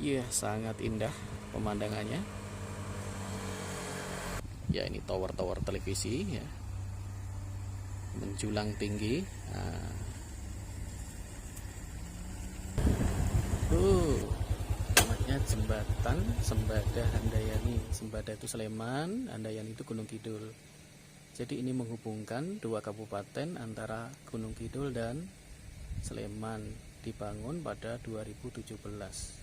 Iya, sangat indah pemandangannya. Ya, ini tower-tower televisi ya, menjulang tinggi. Nah, namanya jembatan Sembada Handayani. Sembada itu Sleman, Handayani itu Gunung Kidul. Jadi ini menghubungkan dua kabupaten antara Gunung Kidul dan Sleman, dibangun pada 2017.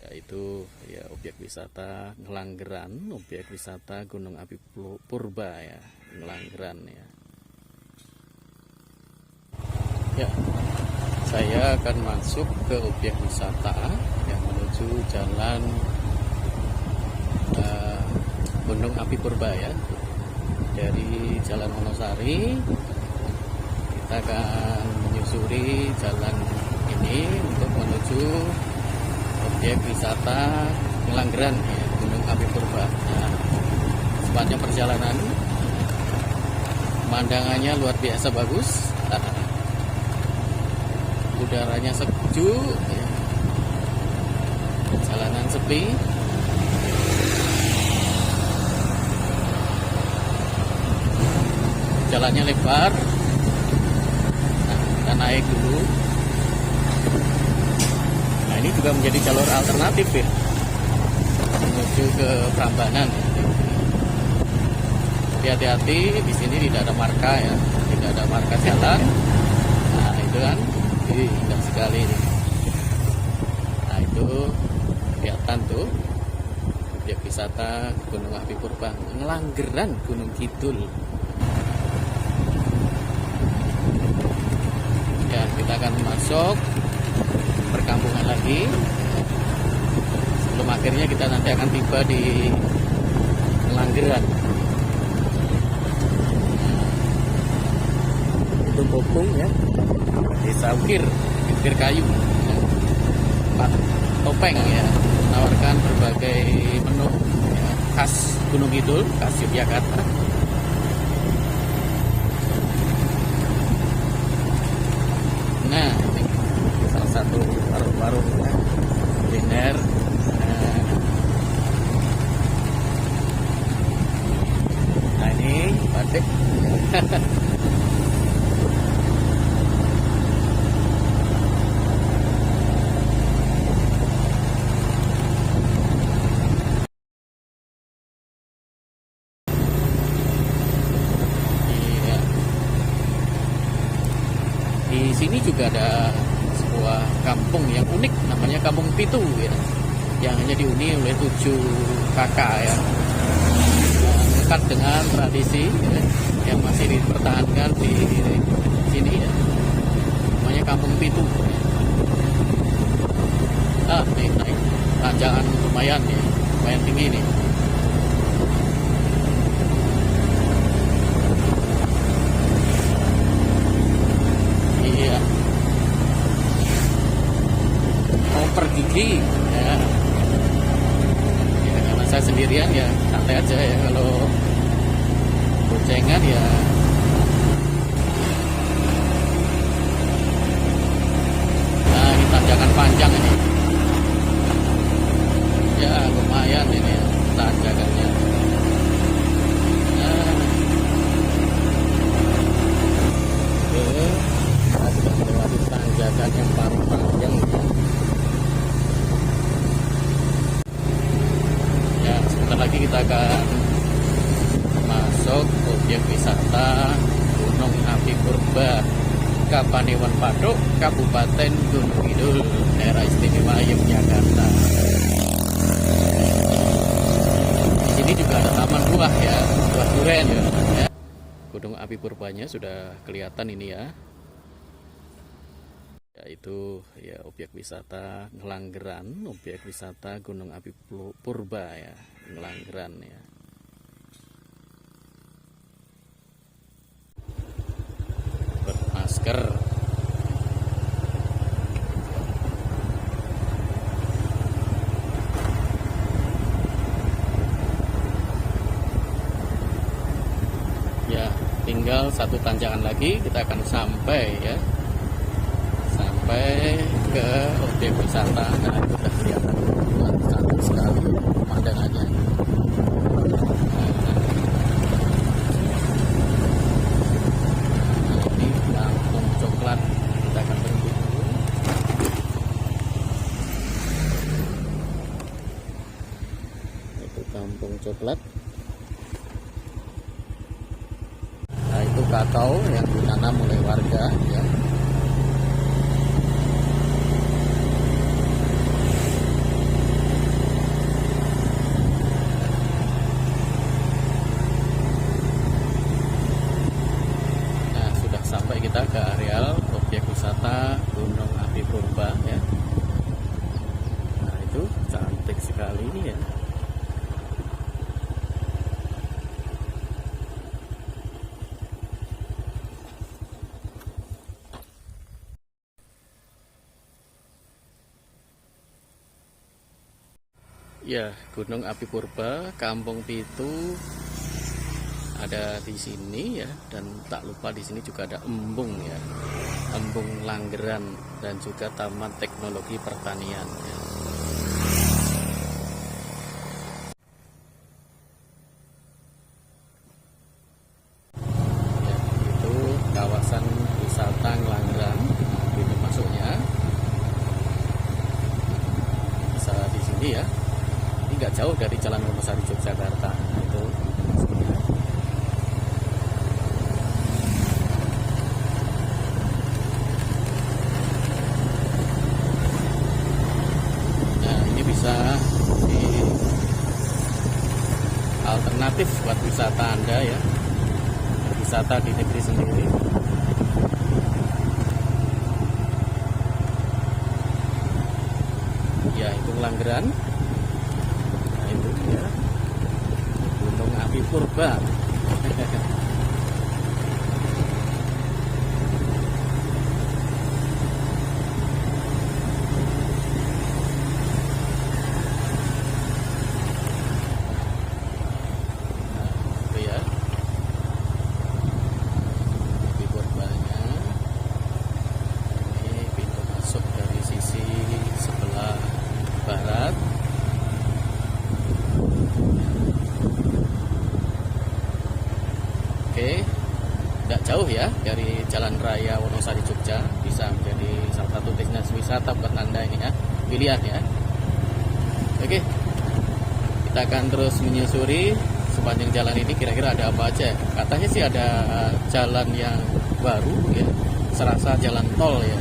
Yaitu ya objek wisata Ngelanggeran, objek wisata Gunung Api Purba ya, Ngelanggeran ya. Ya, saya akan masuk ke objek wisata yang menuju jalan Gunung Api Purba ya. Dari Jalan Wonosari kita akan menyusuri jalan ini untuk menuju objek wisata Ngelanggeran ya, Gunung Api Purba. Nah, sepanjang perjalanan pemandangannya luar biasa bagus, udaranya sejuk ya. Jalanan sepi, jalannya lebar. Nah, kita naik dulu. Nah, ini juga menjadi jalur alternatif ya, menuju ke Prambanan. Tapi hati-hati, di sini tidak ada marka ya, tidak ada marka jalan. Nah, itu kan, indah sekali ini. Nah, itu kelihatan tuh objek wisata Gunung Api Purba, Ngelanggeran Gunung Kidul. Ya, kita akan masuk perkampungan lagi sebelum akhirnya kita nanti akan tiba di Ngelanggeran. Itu Bopung ya, Desa Ukir Kayu ya. Pak Topeng ya, menawarkan berbagai menu ya, khas Gunung Kidul, khas Yogyakarta. Nah, ini salah satu warung-warung ya, kuliner. Nah, ini batik. Di sini juga ada sebuah kampung yang unik, namanya Kampung Pitu ya, yang hanya dihuni oleh 7 kakak ya, dekat dengan tradisi ya, yang masih dipertahankan di sini ya, namanya Kampung Pitu. Ini naik tanjakan lumayan ya, lumayan tinggi nih. Pergigi ya. Ya, karena saya sendirian ya santai aja ya, kalau boncengan ya nah, ini tanjakan panjang ini ya, lumayan ini ya, tanjakannya. Kita sudah melewati tanjakan yang paling panjang ya. Lagi kita akan masuk objek wisata Gunung Api Purba, Kapanewon Patok, Kabupaten Gunung Kidul, Daerah Istimewa Yogyakarta. Di sini juga ada taman buah ya, buah durian ya. Gunung Api Purbanya sudah kelihatan ini ya. Yaitu ya objek wisata Ngelanggeran, objek wisata Gunung Api Purba ya, Ngelanggeran ya. Bermasker. Ya, tinggal satu tanjakan lagi kita akan sampai ya, sampai ke objek wisata. Nah, itu sudah kelihatan sekali pemandangannya. Nah, ini Kampung Coklat, kita akan berhenti dulu. Itu Kampung Coklat. Nah, itu kakao yang ditanam oleh warga ya. Nah, sudah sampai kita ke areal objek wisata Gunung Api Purba ya. Nah, itu cantik sekali ini ya. Ya, Gunung Api Purba, Kampung Pitu ada di sini ya, dan tak lupa di sini juga ada embung ya, embung Langgeran dan juga Taman Teknologi Pertanian ya. Ya, itu kawasan wisata Langgeran, pintu masuknya bisa di sini ya. Nggak jauh dari Jalan Wonosari Yogyakarta. Nah, itu maksudnya. Nah, ini bisa di alternatif buat wisata Anda ya, wisata di negeri sendiri. Ya, itu Langgeran. Ya, Gunung Api Purba. Itu ya, Api Purbanya. Ini pintu masuk dari sisi sebelah barat. Oke, tidak jauh ya dari Jalan Raya Wonosari Jogja, bisa menjadi salah satu destinasi wisata buat Anda ini ya, pilihan ya. Oke, kita akan terus menyusuri sepanjang jalan ini, kira-kira ada apa aja. Katanya sih ada jalan yang baru ya, serasa jalan tol ya.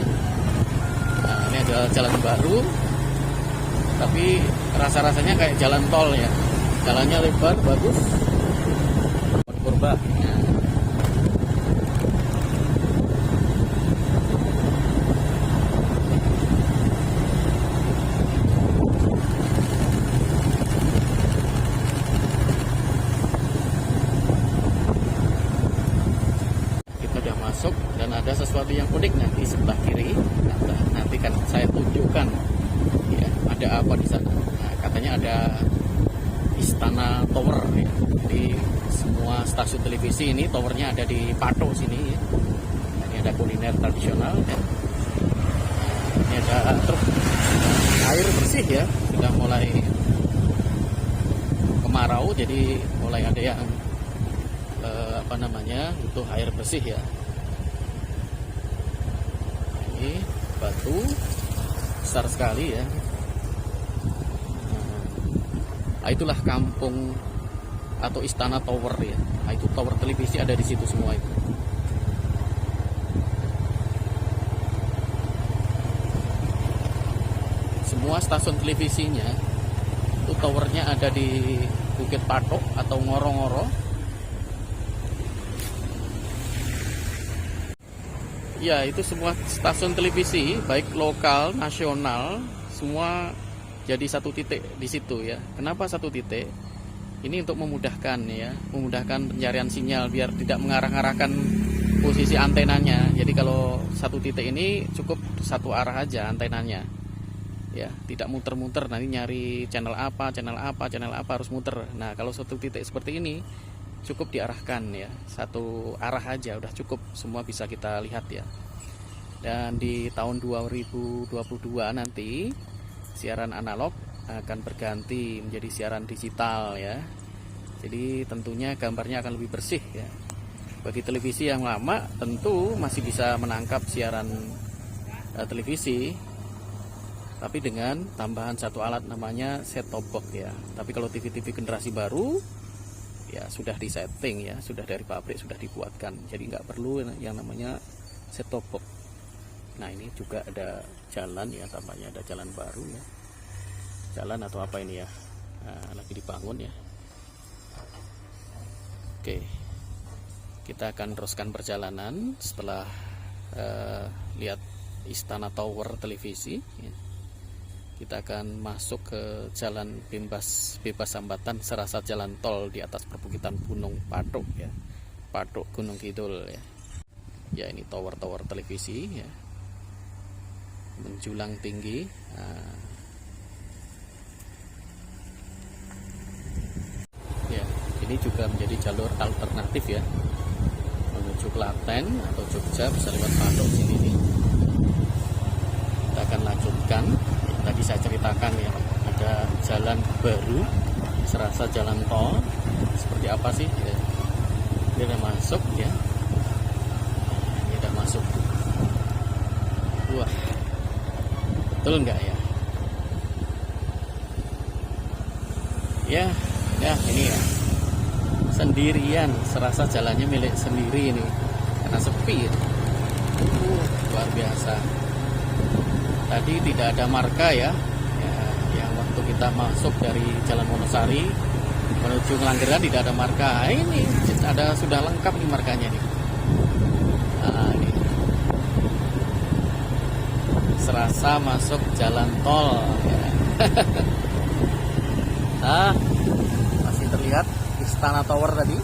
Nah, ini ada jalan baru, tapi rasa-rasanya kayak jalan tol ya. Jalannya lebar, bagus. Purba. Masuk dan ada sesuatu yang unik nanti sebelah kiri. Nanti kan saya tunjukkan ya, ada apa di sana. Nah, katanya ada Istana Tower ya. Jadi semua stasiun televisi ini towernya ada di Pato sini ya. Nah, ini ada kuliner tradisional ya. Nah, ini ada truk air bersih ya, sudah mulai kemarau jadi mulai ada yang butuh air bersih ya. Ini batu besar sekali ya. Nah, itulah kampung atau Istana Tower ya. Nah, itu tower televisi ada di situ semua itu. Semua stasiun televisinya itu towernya ada di Bukit Patok atau Ngoro-Ngoro. Ya, itu semua stasiun televisi baik lokal, nasional, semua jadi satu titik di situ ya. Kenapa satu titik? Ini untuk memudahkan ya, memudahkan pencarian sinyal biar tidak mengarah-arahkan posisi antenanya. Jadi kalau satu titik ini cukup satu arah aja antenanya. Ya, tidak muter-muter nanti nyari channel apa harus muter. Nah, kalau satu titik seperti ini cukup diarahkan ya, satu arah aja udah cukup, semua bisa kita lihat ya. Dan di tahun 2022 nanti siaran analog akan berganti menjadi siaran digital ya. Jadi tentunya gambarnya akan lebih bersih ya. Bagi televisi yang lama tentu masih bisa menangkap siaran televisi, tapi dengan tambahan satu alat namanya set top box ya. Tapi kalau TV-TV generasi baru ya sudah disetting ya, sudah dari pabrik sudah dibuatkan, jadi nggak perlu yang namanya set top box. Nah ini juga ada jalan ya, tampaknya ada jalan baru ya, jalan atau apa ini ya, lagi dibangun ya. Oke, kita akan teruskan perjalanan setelah lihat Istana Tower televisi ya. Kita akan masuk ke jalan bebas hambatan serasa jalan tol di atas perbukitan Gunung Pathuk ya, Pathuk Gunung Kidul ya. Ya ini tower televisi ya, menjulang tinggi. Ya ini juga menjadi jalur alternatif ya, menuju Klaten atau Jogja bisa lewat Pathuk sini nih. Kita akan lanjutkan. Tadi saya ceritakan ya, ada jalan baru serasa jalan tol, seperti apa sih ya. Ini udah masuk ya, ini udah masuk. Wah, betul nggak ya? Ya ini ya, sendirian, serasa jalannya milik sendiri ini karena sepi ya. Luar biasa. Tadi tidak ada marka ya, yang waktu kita masuk dari Jalan Wonosari menuju Ngelanggeran tidak ada marka. Ini ada, sudah lengkap nih markanya nih. Nah, ini serasa masuk jalan tol ya. Nah, masih terlihat Istana Tower tadi.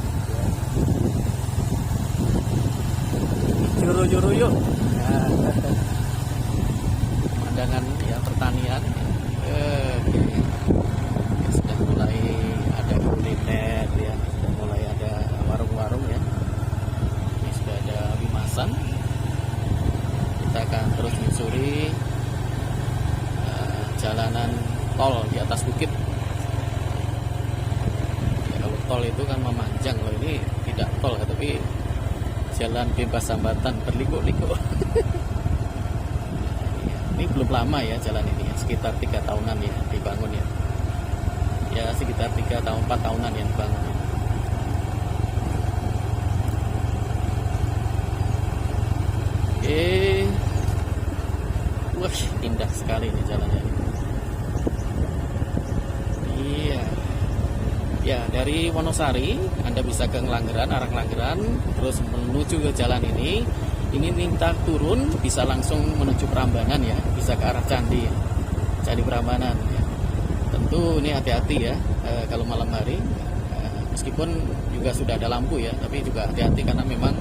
Juru yuk. Pemandangan ya, pertanian sudah mulai ada kuliner ya, sudah mulai ada warung-warung ya. Ini sudah ada limasan. Kita akan terus menyusuri jalanan tol di atas bukit ya. Kalau tol itu kan memanjang, kalau ini tidak tol tapi jalan bebas hambatan berliku-liku. Ini belum lama ya jalan ini ya, sekitar 3 tahunan ya dibangun ya. Ya sekitar 3 tahun 4 tahunan yang dibangun ya. Wah indah sekali nih jalannya. Iya. Ya dari Wonosari Anda bisa ke Ngelanggeran, arah Ngelanggeran, terus menuju ke jalan ini. Ini minta turun bisa langsung menuju Prambanan ya, bisa ke arah Candi Prambanan ya. Tentu ini hati-hati ya kalau malam hari, meskipun juga sudah ada lampu ya, tapi juga hati-hati karena memang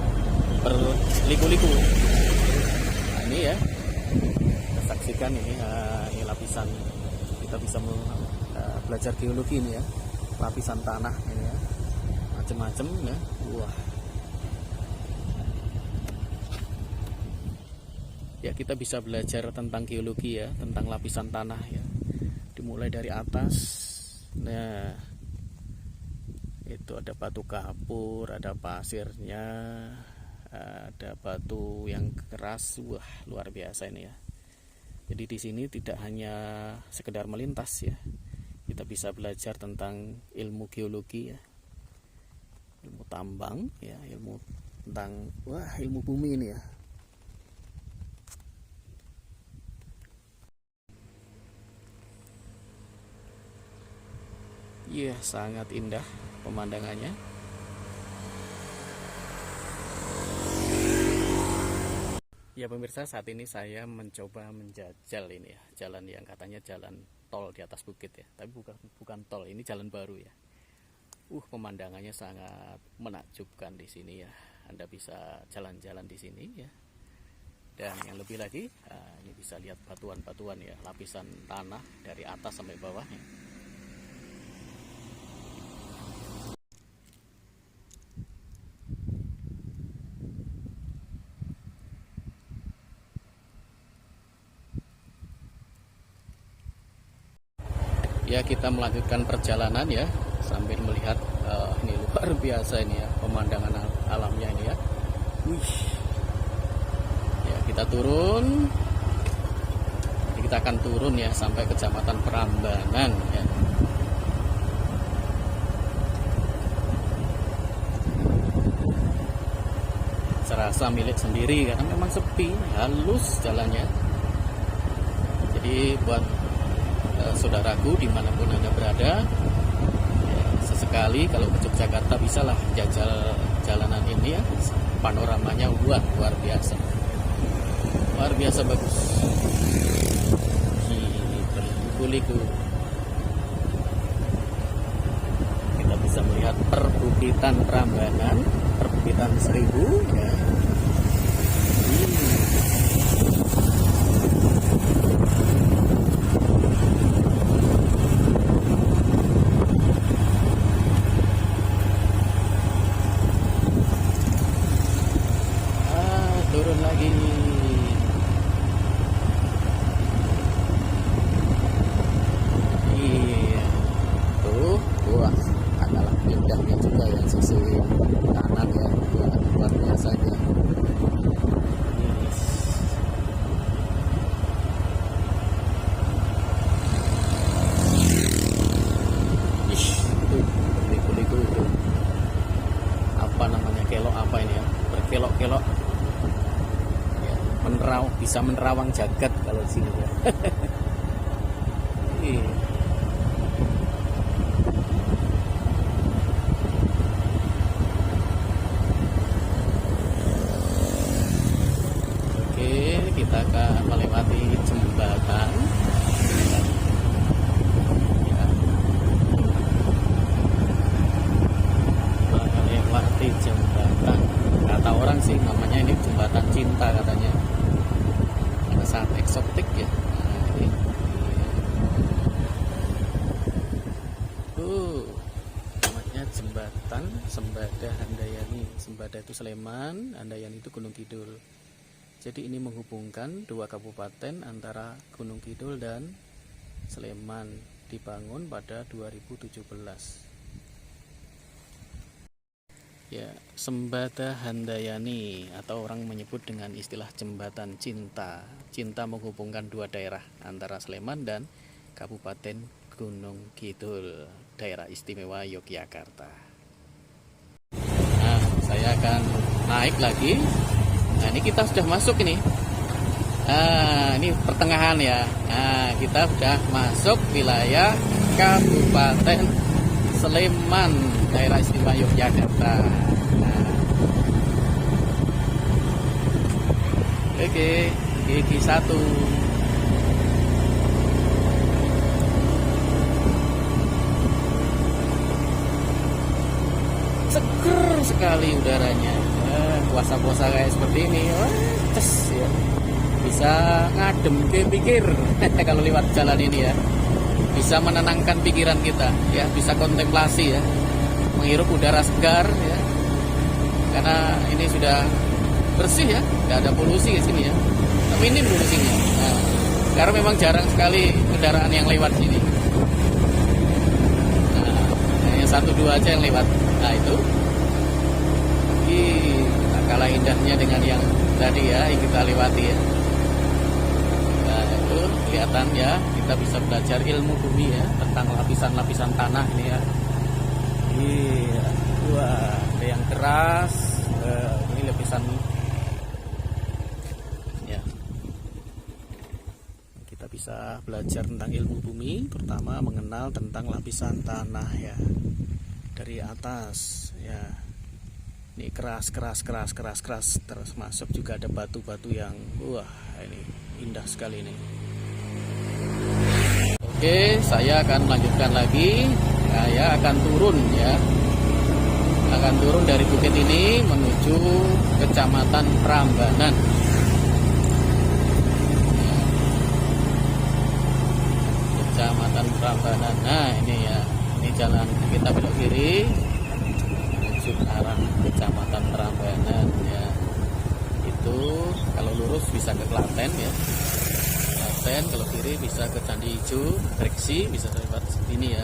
berliku-liku. Nah, ini ya kita saksikan ini lapisan, kita bisa belajar geologi ini ya, lapisan tanah ini ya, macam-macam ya. Wah ya, kita bisa belajar tentang geologi ya, tentang lapisan tanah ya, dimulai dari atas. Nah itu ada batu kapur, ada pasirnya, ada batu yang keras. Wah luar biasa ini ya. Jadi di sini tidak hanya sekedar melintas ya, kita bisa belajar tentang ilmu geologi ya, ilmu tambang ya, ilmu tentang ilmu bumi ini ya. Iya, sangat indah pemandangannya. Ya pemirsa, saat ini saya mencoba menjajal ini ya, jalan yang katanya jalan tol di atas bukit ya, tapi bukan tol, ini jalan baru ya. Pemandangannya sangat menakjubkan di sini ya. Anda bisa jalan-jalan di sini ya. Dan yang lebih lagi, ini bisa lihat batuan-batuan ya, lapisan tanah dari atas sampai bawah ya. Ya, kita melanjutkan perjalanan ya sambil melihat ini luar biasa ini ya pemandangan alamnya ini ya. Wih. Ya, kita turun. Jadi kita akan turun ya sampai Kecamatan Prambanan ya. Serasa milik sendiri karena memang sepi, halus jalannya. Jadi buat saudaraku dimanapun Anda berada ya, sesekali kalau ke Yogyakarta bisalah jajal jalanan ini ya, panoramanya luar biasa bagus. Berliku-liku kita bisa melihat perbukitan Prambanan, perbukitan Seribu ya. Turun lagi. Iya. Tuh, wah, adalah indahnya juga ya sisi kanan ya, luar biasa aja. Liku-liku itu. Apa namanya? Kelok apa ini ya? Berkelok-kelok. Bisa menerawang jagat kalau di sini ya. Oke, kita akan melewati jembatan ya. Melewati jembatan, kata orang sih namanya ini jembatan cinta katanya, sangat eksotik ya. Nah, ini. Namanya jembatan Sembada Handayani. Sembada itu Sleman, Handayani itu Gunung Kidul. Jadi ini menghubungkan dua kabupaten antara Gunung Kidul dan Sleman, dibangun pada 2017. Ya, Sembada Handayani atau orang menyebut dengan istilah jembatan cinta. Cinta menghubungkan dua daerah antara Sleman dan Kabupaten Gunung Kidul, daerah istimewa Yogyakarta. Nah, saya akan naik lagi. Nah, ini kita sudah masuk ini. Nah, ini pertengahan ya. Nah, kita sudah masuk wilayah Kabupaten Sleman, daerah istimewa Yogyakarta. Nah. Oke, gigi 1. Seger sekali udaranya. Puasa-puasa kayak seperti ini, ces ya. Bisa ngadem ke pikir kalau lewat jalan ini ya. Bisa menenangkan pikiran kita ya, bisa kontemplasi ya, menghirup udara segar ya, karena ini sudah bersih ya, nggak ada polusi di sini ya, minim polusinya. Nah, karena memang jarang sekali kendaraan yang lewat sini. Nah, hanya 1-2 aja yang lewat. Nah itu tak kalah indahnya dengan yang tadi ya yang kita lewati ya. Nah itu kelihatan ya, kita bisa belajar ilmu bumi ya, tentang lapisan-lapisan tanah ini ya. Iya, wah, ada yang keras, ini lapisan ya. Kita bisa belajar tentang ilmu bumi, terutama mengenal tentang lapisan tanah ya, dari atas ya. Ini keras, terus masuk juga ada batu-batu yang wah ini indah sekali ini. Oke, saya akan melanjutkan lagi. Saya akan turun ya, akan turun dari bukit ini menuju Kecamatan Prambanan. Kecamatan Prambanan. Nah ini ya, ini jalan kita belok kiri menuju arah Kecamatan Prambanan ya. Itu kalau lurus bisa ke Klaten ya. Kabupaten, kalau kiri bisa ke Candi Ijo, Breksi bisa lewat sini ya.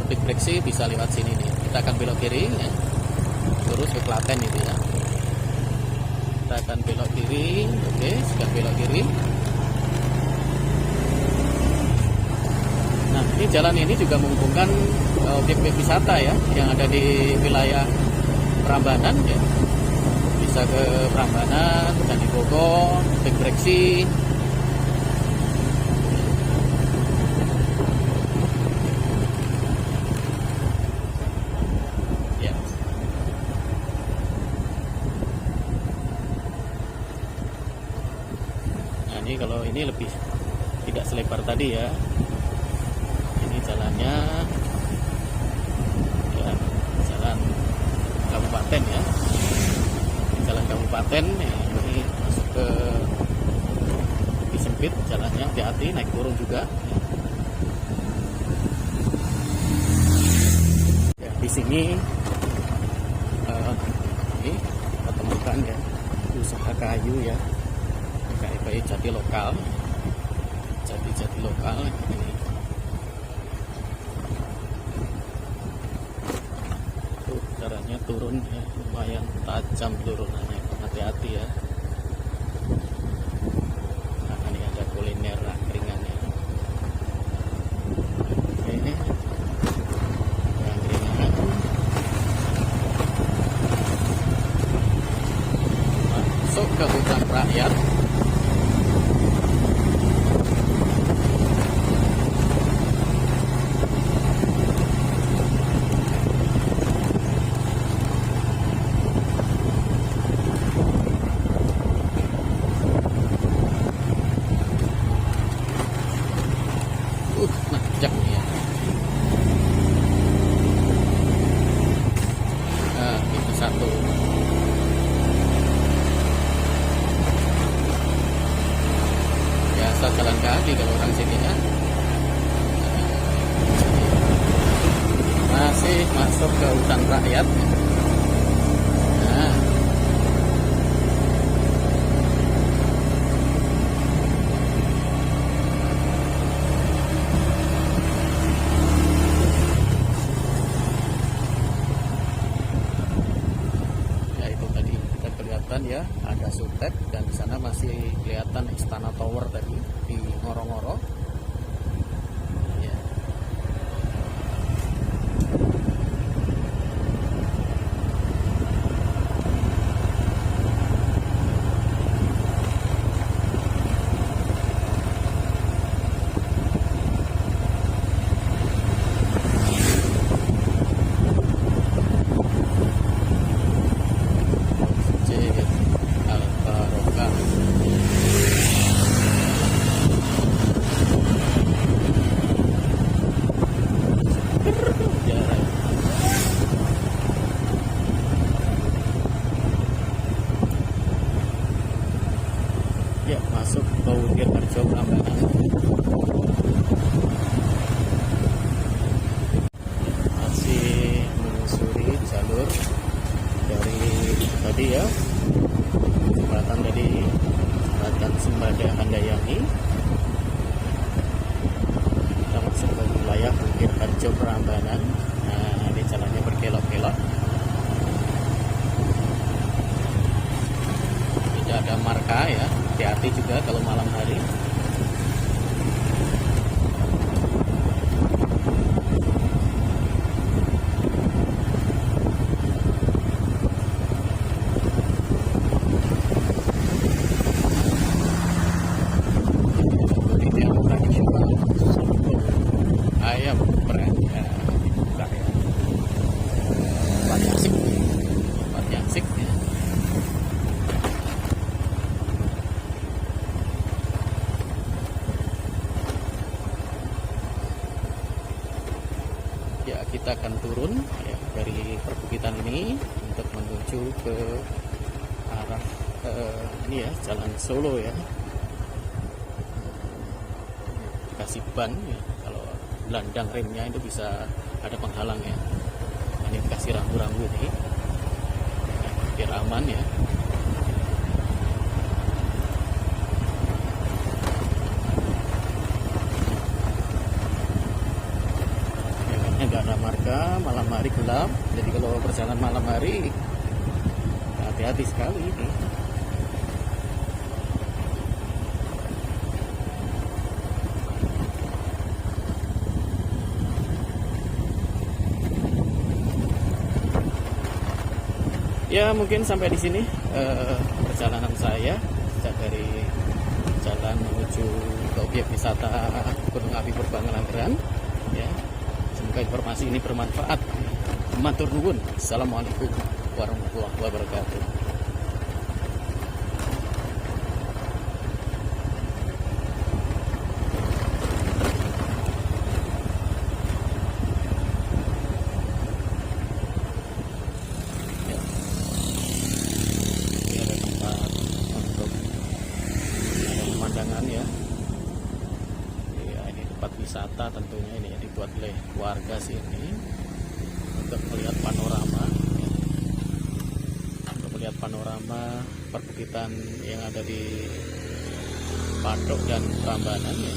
Tebing Breksi bisa lewat sini nih. Kita akan belok kiri ya. Terus ke Klaten itu ya. Kita akan belok kiri. Oke, sudah belok kiri. Nah, ini jalan ini juga menghubungkan objek-objek wisata ya yang ada di wilayah Prambanan ya. Bisa ke Prambanan, Candi Bogor, Tebing Breksi. Ya. Nah, ini kalau ini lebih tidak selebar tadi ya. Ini jalannya ya, jalan kabupaten ya. Jalan kabupaten ya, ini masuk ke lebih sempit jalannya, hati-hati naik turun juga ya. Di sini ini kita temukan ya usaha kayu ya, kayu jati lokal, jati lokal ini. Caranya turun ya, lumayan tajam turunannya, hati-hati ya. Nah, ini ada kuliner angkringannya. Ini angkringan masuk ke hutan rakyat. Nanjak nih ya. Nah, itu satu. Biasa jalan kaki kalau orang sini ya. Masih masuk ke hutan rakyat. Nah. Ya, ada Sutek dan di sana masih kelihatan Istana Tower tadi di Ngoro-Ngoro. Ya. Ya, masuk Baudir Harjo Prambanan. Masih menyusuri jalur dari tadi ya, jembatan tadi, jembatan Sembada Handayani. Kita masuk ke wilayah Baudir Harjo Prambanan. Nah, ini jalannya berkelok-kelok. Tidak ada marka ya. Hati-hati juga kalau malam hari. Kuliner tradisional ayam geprek ya, dibuka ya. Tempatnya asik, tempatnya asik ya. Ya, kita akan turun ya dari perbukitan ini untuk menuju ke arah ini ya, Jalan Solo ya. Kasih ban ya, kalau landang remnya itu bisa ada penghalang ya. Ini dikasih rambu-rambu ini biar aman ya. hari gelap, jadi kalau perjalanan malam hari hati-hati sekali ini. Ya mungkin sampai di sini perjalanan saya dari jalan menuju ke objek wisata Gunung Api Purbangelanggeran. Ya, semoga informasi ini bermanfaat. Matur nuwun. Assalamualaikum warahmatullahi wabarakatuh. Pemandangan ya. Ya, ini tempat wisata tentunya ini yang dibuat oleh warga sini untuk melihat panorama ya. Untuk melihat panorama perbukitan yang ada di Patok dan Prambanan ya.